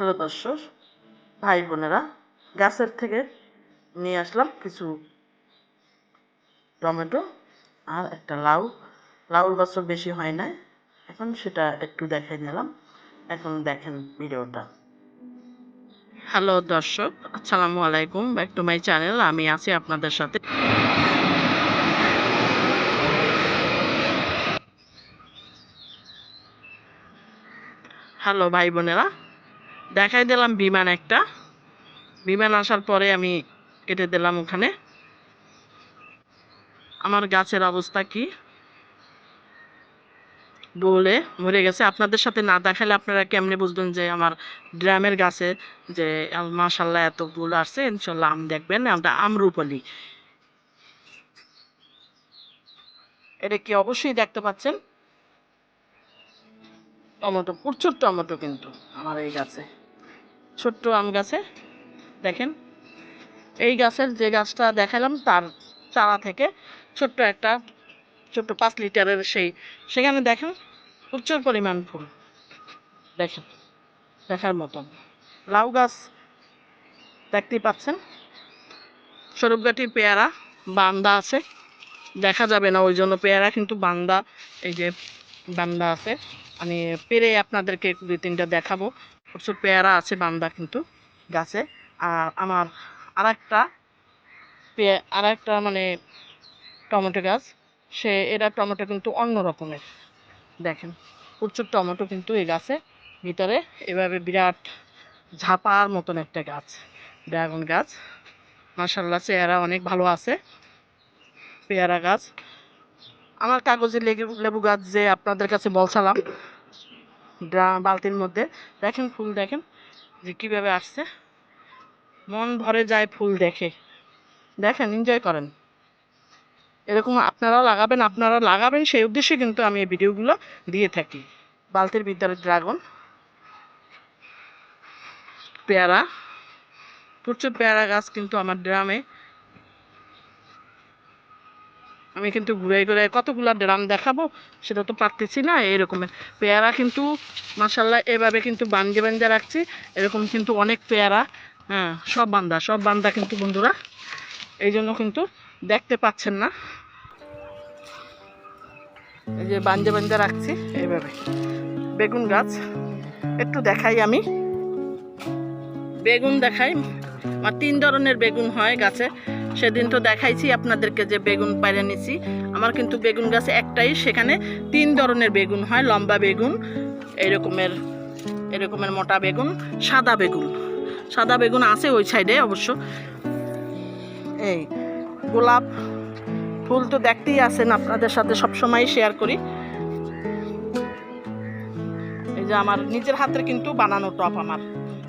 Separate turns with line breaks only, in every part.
Hello দর্শক ভাই বোনেরা, গাছের থেকে নিয়ে আসলাম কিছু টমেটো আর একটা লাউর গাছও বেশি হয় না, এখন সেটা একটু দেখাই নিলাম। এখন দেখেন ভিডিওটা। হ্যালো দর্শক, আসসালামু আলাইকুম, ব্যাক টু মাই চ্যানেল। আমি আছি আপনাদের সাথে। হ্যালো ভাই বোনেরা, দেখাই দিলাম বিমান আসার পরে আমি কেটে দিলাম। ওখানে আমার গাছের অবস্থা কি, বলে মরে গেছে। আপনাদের সাথে না দেখালে আপনারা কেমনে বুঝবেন যে আমার ড্রামের গাছে যে মাশাল্লাহ এত ফুল আসছে। ইনশাল্লাহ আম দেখবেন, আমরা আমরুপালি। এটা কি অবশ্যই দেখতে পাচ্ছেন, টমেটো, প্রচুর টমেটো কিন্তু আমার এই গাছে, ছোট্ট আম গাছে। দেখেন এই গাছের যে গাছটা দেখালাম তার চারা থেকে ছোট্ট 5 লিটারের সেখানে দেখেন প্রচুর পরিমাণ ফুল, দেখেন দেখার মতন। লাউ গাছ দেখতেই পাচ্ছেন, স্বরূপগাটির পেয়ারা বান্দা আছে, দেখা যাবে না ওই জন্য পেয়ারা, কিন্তু বান্দা, এই যে বান্দা আছে, আমি পেরে আপনাদেরকে 2-3টা দেখাবো। প্রচুর পেয়ারা আছে, বান্দা কিন্তু গাছে। আর আমার আরেকটা মানে টমেটো গাছ, এরা টমেটো কিন্তু অন্য রকমের। দেখেন প্রচুর টমেটো কিন্তু এই গাছে ভিতরে, এভাবে বিরাট ঝাপার মতন একটা গাছ, ড্রাগন গাছ। মাশাল্লাহ চেহারা অনেক ভালো আছে পেয়ারা গাছ। আমার কাগজে লেবু গাছ যে আপনাদের কাছে বলছিলাম বালতির মধ্যে, দেখেন ফুল, দেখেন যে কিভাবে আসছে, মন ভরে যায় ফুল দেখে। দেখেন, এনজয় করেন। এরকম আপনারা লাগাবেন সেই উদ্দেশ্যে কিন্তু আমি এই ভিডিওগুলো দিয়ে থাকি। বালতির ভিতরে ড্রাগন, পেয়ারা, প্রচুর পেয়ারা গাছ কিন্তু আমার ড্রামে। আমি কিন্তু ঘুরাই কতগুলা ড্রাম দেখাবো সেটা তো পারতেছি না। এরকমের পেয়ারা কিন্তু মাশাল্লাহ এভাবে কিন্তু বান্ধে রাখছি, এরকম কিন্তু অনেক পেয়ারা। হ্যাঁ, সব বান্দা কিন্তু বন্ধুরা, এই জন্য কিন্তু দেখতে পাচ্ছেন না। এই যে বান্ধে রাখছি এইভাবে। বেগুন গাছ একটু দেখাই, আমি বেগুন দেখাই। আর 3 ধরনের বেগুন হয় গাছে, সেদিন তো দেখাইছি আপনাদেরকে যে বেগুন পাইরে নিছি। আমার কিন্তু বেগুন গাছে একটাই, সেখানে 3 ধরনের বেগুন হয়। লম্বা বেগুন, এরকমের মোটা বেগুন, সাদা বেগুন আছে ওই সাইডে অবশ্য। এই গোলাপ ফুল তো দেখতেই আছেন, আপনাদের সাথে সবসময় শেয়ার করি। এই যে আমার নিজের হাতের কিন্তু বানানো টপ, আমার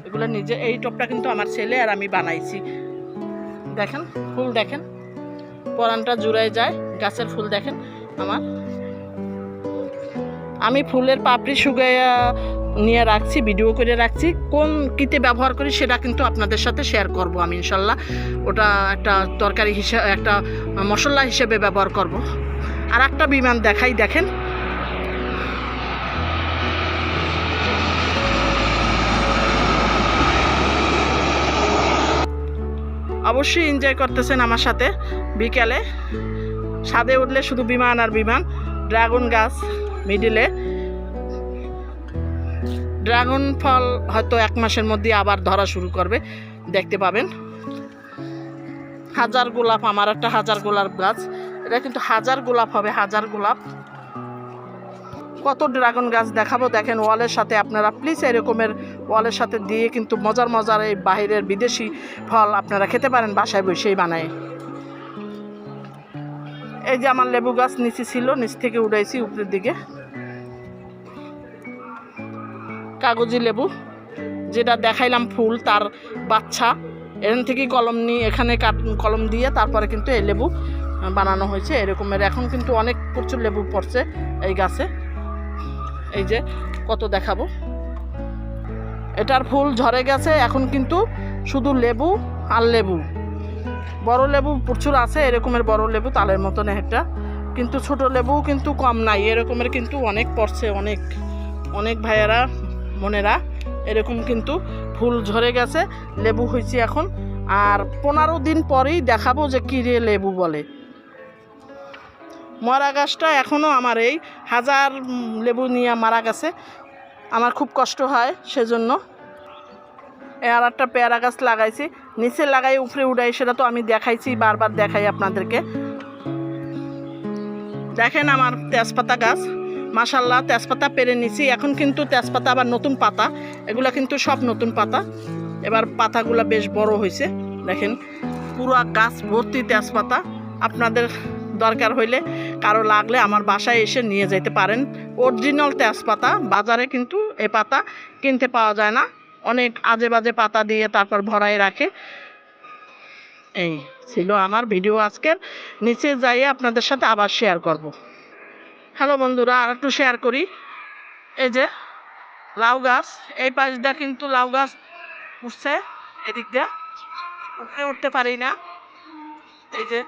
এগুলো এই টপটা কিন্তু আমার ছেলে আর আমি বানাইছি। দেখেন ফুল, দেখেন পরানটা জুড়ায় যায় গাছের ফুল। দেখেন আমি ফুলের পাপড়ি শুকাইয়া নিয়ে রাখছি, ভিডিও করে রাখছি। কোন কিতে ব্যবহার করি সেটা কিন্তু আপনাদের সাথে শেয়ার করব আমি ইনশাল্লাহ। ওটা একটা তরকারি হিসেবে, একটা মশলা হিসেবে ব্যবহার করব। আর একটা বিমান দেখাই, দেখেন অবশ্যই এনজয় করতেছেন আমার সাথে। বিকেলে ছাদে উঠলে শুধু বিমান আর বিমান। ড্রাগন গাছ মিডিলে, ড্রাগন ফল হয়তো 1 মাসের মধ্যে আবার ধরা শুরু করবে, দেখতে পাবেন। হাজার গোলাপ, আমার একটা হাজার গোলাপ গাছ, এটা কিন্তু হাজার গোলাপ হবে, হাজার গোলাপ। কত ড্রাগন গাছ দেখাবো। দেখেন ওয়ালের সাথে, আপনারা প্লিজ এরকমের ওয়ালের সাথে দিয়ে কিন্তু মজার এই বাইরের বিদেশি ফল আপনারা খেতে পারেন বাসায় বসেই বানায়। এই যে আমার লেবু গাছ নিচে ছিল, নিচ থেকে উঠাইছি উপরের দিকে। কাগজি লেবু যেটা দেখাইলাম ফুল, তার বাচ্চা এখান থেকে এখানে কলম দিয়ে তারপরে কিন্তু এই লেবু বানানো হয়েছে এরকমের। এখন কিন্তু প্রচুর লেবু পড়ছে এই গাছে। এই যে কত দেখাবো, এটার ফুল ঝরে গেছে, এখন কিন্তু শুধু লেবু আর লেবু। বড় লেবু প্রচুর আছে, এরকমের বড় লেবু তালের মতন একটা, কিন্তু ছোট লেবু কিন্তু কম নাই, এরকমের কিন্তু অনেক পড়ছে। অনেক ভাইয়েরা বোনেরা এরকম কিন্তু ফুল ঝরে গেছে, লেবু হয়েছে এখন। আর 15 দিন পরেই দেখাবো যে কী রে লেবু বলে। মরা গাছটা এখনও আমার এই হাজার লেবু নিয়ে মারা গেছে, আমার খুব কষ্ট হয় সেজন্য। আর একটা পেয়ারা গাছ লাগাইছি, নিচে লাগাই উপরে উড়াই, সেটা তো আমি দেখাইছি, বারবার দেখাই আপনাদেরকে। দেখেন আমার তেজপাতা গাছ, মাশাল্লাহ তেজপাতা পেরে নিছি। এখন কিন্তু তেজপাতা আবার নতুন পাতা, এগুলা কিন্তু সব নতুন পাতা। এবার পাতাগুলা বেশ বড় হয়েছে, দেখেন পুরো গাছ ভর্তি তেজপাতা। আপনাদের দরকার হইলে কারো লাগলে আমার বাসায় এসে নিয়ে যেতে পারেন। অরিজিনাল তেজপাতা, বাজারে কিন্তু এই পাতা কিনতে পাওয়া যায় না, অনেক আজে বাজে পাতা দিয়ে তারপর ভরাই রাখে। এই ছিল আমার ভিডিও আজকের, নিচে যাইয়ে আপনাদের সাথে আবার শেয়ার করব। হ্যালো বন্ধুরা, আর একটু শেয়ার করি। এই যে লাউ গাছ, এই পাশ দিয়ে কিন্তু লাউ গাছ উঠছে, এদিক দিয়ে উপরে উঠতে পারি না। এই যে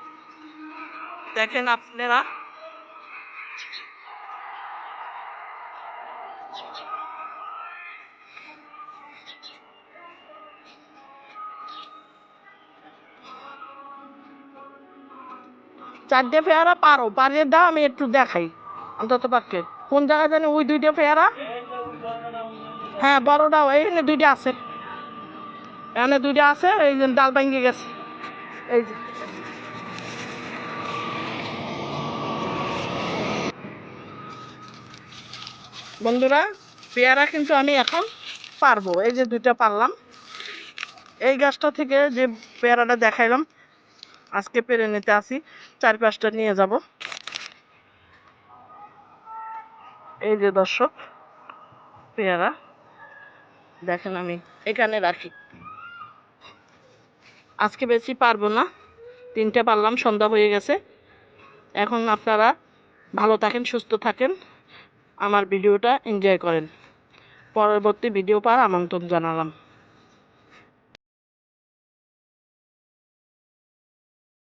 দেখেন আপনারা, চারটে পেয়ারা পারিয়ে দাও, আমি একটু দেখাই অন্তত পক্ষে কোন জায়গায় জানি ওই 2টা পেয়ারা। হ্যাঁ বড়টাও এইখানে 2টা আছে, এখানে 2টা আছে, এই যে ডাল ভেঙে গেছে। এই যে বন্ধুরা, পেয়ারা কিন্তু আমি এখন পারবো, এই যে 2টা পারলাম। এই গাছটা থেকে যে পেয়ারাটা দেখাইলাম আজকে পেরে নিতে আসি, 4-5টা নিয়ে যাব। এই যে দর্শক পেয়ারা দেখেন, আমি এখানে রাখি, আজকে বেশি পারবো না, 3টে পারলাম, সন্ধ্যা হয়ে গেছে। এখন আপনারা ভালো থাকেন, সুস্থ থাকেন, আমার ভিডিওটা এনজয় করেন। পরবর্তী ভিডিও পাওয়ার আমন্ত্রণ জানালাম।